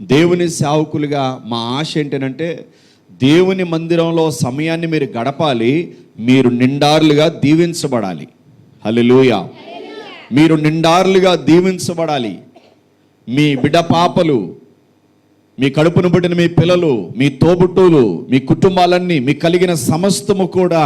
దేవుని సేవకులుగా మా ఆశ ఏంటంటే దేవుని మందిరంలో సమయాన్ని మీరు గడపాలి, మీరు నిండారులుగా దీవించబడాలి. హల్లెలూయా. మీరు నిండారులుగా దీవించబడాలి. మీ బిడ్డ పాపలు, మీ కడుపును పుట్టిన మీ పిల్లలు, మీ తోబుట్టువులు, మీ కుటుంబాలన్నీ, మీ కలిగిన సమస్తము కూడా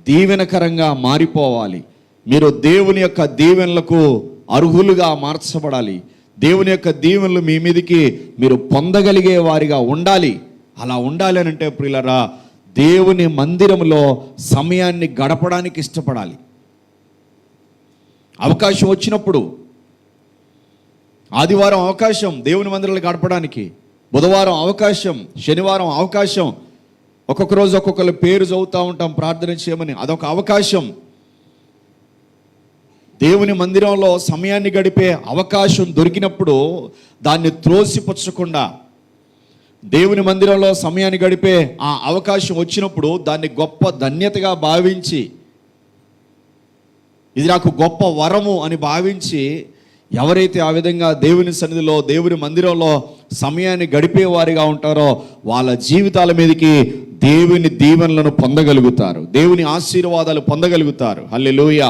దీవెనకరంగా మారిపోవాలి. మీరు దేవుని యొక్క దీవెనలకు అర్హులుగా మార్చబడాలి. దేవుని యొక్క దీవెనలు మీ మీదకి మీరు పొందగలిగే వారిగా ఉండాలి. అలా ఉండాలి అని అంటే ప్రియులారా, దేవుని మందిరంలో సమయాన్ని గడపడానికి ఇష్టపడాలి. అవకాశం వచ్చినప్పుడు, ఆదివారం అవకాశం దేవుని మందిరంలో గడపడానికి, బుధవారం అవకాశం, శనివారం అవకాశం, ఒక్కొక్క రోజు ఒక్కొక్కరి పేరు చదువుతూ ఉంటాం ప్రార్థన చేయమని, అదొక అవకాశం. దేవుని మందిరంలో సమయాన్ని గడిపే అవకాశం దొరికినప్పుడు దాన్ని త్రోసిపుచ్చకుండా, దేవుని మందిరంలో సమయాన్ని గడిపే ఆ అవకాశం వచ్చినప్పుడు దాన్ని గొప్ప ధన్యతగా భావించి, ఇది నాకు గొప్ప వరము అని భావించి, ఎవరైతే ఆ విధంగా దేవుని సన్నిధిలో, దేవుని మందిరంలో సమయాన్ని గడిపేవారిగా ఉంటారో వాళ్ళ జీవితాల మీదకి దేవుని దీవెనలను పొందగలుగుతారు, దేవుని ఆశీర్వాదాలు పొందగలుగుతారు. హల్లెలూయా.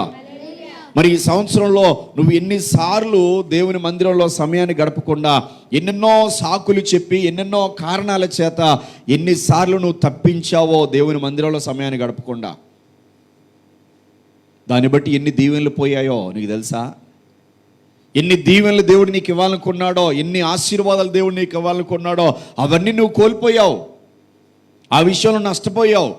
మరి ఈ సంవత్సరంలో నువ్వు ఎన్నిసార్లు దేవుని మందిరంలో సమయాన్ని గడపకుండా, ఎన్నెన్నో సాకులు చెప్పి, ఎన్నెన్నో కారణాల చేత ఎన్నిసార్లు నువ్వు తప్పించావో దేవుని మందిరంలో సమయాన్ని గడపకుండా, దాన్ని బట్టి ఎన్ని దీవెనలు పోయాయో నీకు తెలుసా? ఎన్ని దీవెనలు దేవుడు నీకు ఇవ్వాలనుకున్నాడో, ఎన్ని ఆశీర్వాదాలు దేవుడు నీకు ఇవ్వాలనుకున్నాడో అవన్నీ నువ్వు కోల్పోయావు. ఆ విషయంలో నష్టపోయావు.